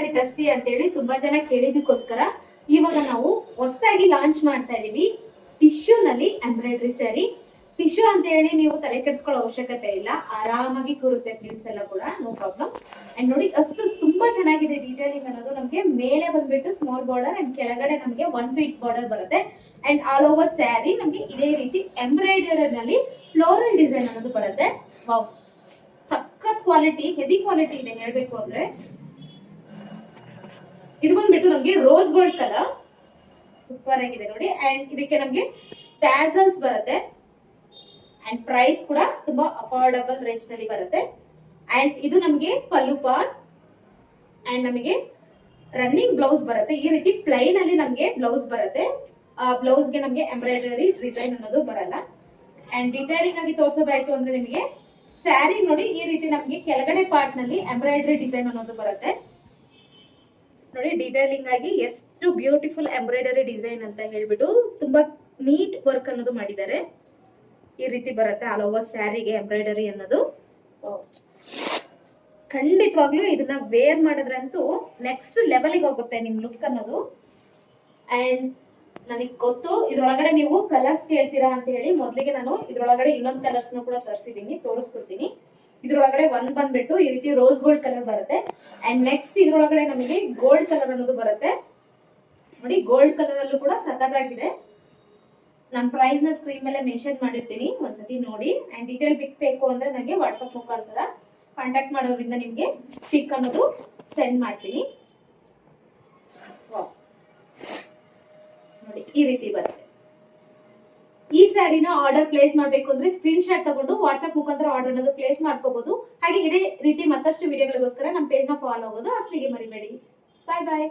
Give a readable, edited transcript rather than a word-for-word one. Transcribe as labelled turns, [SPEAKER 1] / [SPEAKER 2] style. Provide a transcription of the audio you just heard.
[SPEAKER 1] ಮಾಡಿ ತರಿಸಿ ಅಂತ ಹೇಳಿ ತುಂಬಾ ಜನ ಕೇಳಿದಕ್ಕೋಸ್ಕರ ಇವಾಗ ನಾವು ಹೊಸದಾಗಿ ಲಾಂಚ್ ಮಾಡ್ತಾ ಇದೀವಿ ಟಿಶ್ಯೂ ನಲ್ಲಿ ಎಂಬ್ರಾಯ್ಡ್ರಿ ಸ್ಯಾರಿ. ಟಿಶ್ಯೂ ಅಂತ ಹೇಳಿ ನೀವು ತಲೆ ಕೆಡಿಸ್ಕೊಳ್ಳೋ ಅವಶ್ಯಕತೆ ಇಲ್ಲ, ಆರಾಮಾಗಿ ಕೂರುತ್ತೆ ಪ್ರಿಂಟ್ಸ್ ಎಲ್ಲ ಕೂಡ, ನೋ ಪ್ರಾಬ್ಲಮ್. ಅಂಡ್ ನೋಡಿ ಅಷ್ಟು ತುಂಬಾ ಚೆನ್ನಾಗಿದೆ ಡೀಟೇಲಿಂಗ್ ಅನ್ನೋದು. ನಮಗೆ ಮೇಲೆ ಬಂದ್ಬಿಟ್ಟು ಸ್ಮಾಲ್ ಬಾರ್ಡರ್ ಅಂಡ್ ಕೆಳಗಡೆ ನಮಗೆ 1 ಫೀಟ್ ಬಾರ್ಡರ್ ಬರುತ್ತೆ. ಅಂಡ್ ಆಲ್ ಓವರ್ ಸ್ಯಾರಿ ನಮಗೆ ಇದೇ ರೀತಿ ಎಂಬ್ರಾಯ್ಡರಿ ನಲ್ಲಿ ಫ್ಲೋರಲ್ ಡಿಸೈನ್ ಅನ್ನೋದು ಬರುತ್ತೆ. ವಾವ್, ಸಖತ್ ಕ್ವಾಲಿಟಿ, ಹೆವಿ ಕ್ವಾಲಿಟಿ ಇದೆ ಹೇಳ್ಬೇಕು ಅಂದ್ರೆ. ಇದು ಬಂದ್ಬಿಟ್ಟು ನಮ್ಗೆ ರೋಸ್ ಗೋಲ್ಡ್ ಕಲರ್, ಸೂಪರ್ ಆಗಿದೆ ನೋಡಿ. ಅಂಡ್ ಇದಕ್ಕೆ ನಮ್ಗೆ ಟ್ಯಾಸಲ್ಸ್ ಬರುತ್ತೆ. ಅಂಡ್ ಪ್ರೈಸ್ ಕೂಡ ತುಂಬಾ ಅಫೋರ್ಡಬಲ್ ರೇಂಜ್ ನಲ್ಲಿ ಬರುತ್ತೆ. ಅಂಡ್ ಇದು ನಮಗೆ ಪಲ್ಲು ಪಾರ್ಟ್ ಅಂಡ್ ನಮಗೆ ರನ್ನಿಂಗ್ ಬ್ಲೌಸ್ ಬರುತ್ತೆ. ಈ ರೀತಿ ಪ್ಲೈನ್ ಅಲ್ಲಿ ನಮಗೆ ಬ್ಲೌಸ್ ಬರುತ್ತೆ. ಆ ಬ್ಲೌಸ್ ಗೆ ನಮಗೆ ಎಂಬ್ರಾಯ್ಡರಿ ಡಿಸೈನ್ ಅನ್ನೋದು ಬರಲ್ಲ. ಅಂಡ್ ಡಿಟೈಲಿಂಗ್ ಆಗಿ ತೋರಿಸೋದಾಯ್ತು ಅಂದ್ರೆ ನಿಮಗೆ ಸ್ಯಾರಿ ನೋಡಿ ಈ ರೀತಿ ನಮಗೆ ಕೆಳಗಡೆ ಪಾರ್ಟ್ ನಲ್ಲಿ ಎಂಬ್ರಾಯ್ಡರಿ ಡಿಸೈನ್ ಅನ್ನೋದು ಬರುತ್ತೆ. ನೋಡಿ ಡಿಟೈಲಿಂಗ್ ಆಗಿ ಎಷ್ಟು ಬ್ಯೂಟಿಫುಲ್ ಎಂಬ್ರಾಯ್ಡರಿ ಡಿಸೈನ್ ಅಂತ ಹೇಳ್ಬಿಟ್ಟು ತುಂಬಾ ನೀಟ್ ವರ್ಕ್ ಅನ್ನೋದು ಮಾಡಿದ್ದಾರೆ. ಈ ರೀತಿ ಬರುತ್ತೆ ಆಲ್ ಓವರ್ ಸ್ಯಾರಿಗೆ ಎಂಬ್ರಾಯ್ಡರಿ ಅನ್ನೋದು. ಖಂಡಿತವಾಗ್ಲೂ ಇದನ್ನ ವೇರ್ ಮಾಡಿದ್ರಂತೂ ನೆಕ್ಸ್ಟ್ ಲೆವೆಲ್ಗೆ ಹೋಗುತ್ತೆ ನಿಮ್ ಲುಕ್ ಅನ್ನೋದು. ಅಂಡ್ ನನಗೆ ಗೊತ್ತು ಇದ್ರೊಳಗಡೆ ನೀವು ಕಲರ್ಸ್ ಕೇಳ್ತೀರಾ ಅಂತ ಹೇಳಿ ಮೊದಲಿಗೆ ನಾನು ಇದ್ರೊಳಗಡೆ ಇನ್ನೊಂದು ಕಲರ್ಸ್ ಕೂಡ ತರಿಸಿದೀನಿ, ತೋರಿಸ್ಕೊಡ್ತೀನಿ. ಇದ್ರೊಳಗಡೆ ಒಂದ್ ಬಂದ್ಬಿಟ್ಟು ಈ ರೀತಿ ರೋಸ್ ಗೋಲ್ಡ್ ಕಲರ್ ಬರುತ್ತೆ. ಅಂಡ್ ನೆಕ್ಸ್ಟ್ ಇದ್ರೊಳಗಡೆ ನಮಗೆ ಗೋಲ್ಡ್ ಕಲರ್ ಅನ್ನೋದು ಬರುತ್ತೆ. ನೋಡಿ ಗೋಲ್ಡ್ ಕಲರ್ ಅಲ್ಲೂ ಕೂಡ ಸಖತ್ತಾಗಿದೆ. ನಾನು ಪ್ರೈಸ್ ನ ಸ್ಕ್ರೀನ್ ಮೇಲೆ ಮೆನ್ಷನ್ ಮಾಡಿರ್ತೀನಿ, ಒಂದ್ಸತಿ ನೋಡಿ. ಅಂಡ್ ಡೀಟೇಲ್ ಪಿಕ್ ಬೇಕು ಅಂದ್ರೆ ನನಗೆ ವಾಟ್ಸ್ಆಪ್ ಮುಖಾಂತರ ಕಾಂಟ್ಯಾಕ್ಟ್ ಮಾಡೋದ್ರಿಂದ ನಿಮ್ಗೆ ಪಿಕ್ ಅನ್ನೋದು ಸೆಂಡ್ ಮಾಡ್ತೀನಿ. ನೋಡಿ ಈ ರೀತಿ ಬರುತ್ತೆ. ಈ ಸ್ಯಾರಿನ ಆರ್ಡರ್ ಪ್ಲೇಸ್ ಮಾಡಬೇಕು ಅಂದ್ರೆ ಸ್ಕ್ರೀನ್ ಶಾಟ್ ತಗೊಂಡು ವಾಟ್ಸ್ಆಪ್ ಮುಖಾಂತರ ಆರ್ಡರ್ ಅನ್ನೋದು ಪ್ಲೇಸ್ ಮಾಡ್ಕೋಬಹುದು. ಹಾಗೆ ಇದೇ ರೀತಿ ಮತ್ತಷ್ಟು ವಿಡಿಯೋಗಳಿಗೋಸ್ಕರ ನಮ್ಮ ಪೇಜ್ ನ ಫಾಲೋ ಆಗೋದು ಅಷ್ಟಲಿಗೆ ಮರಿಬೇಡಿ. ಬಾಯ್ ಬಾಯ್.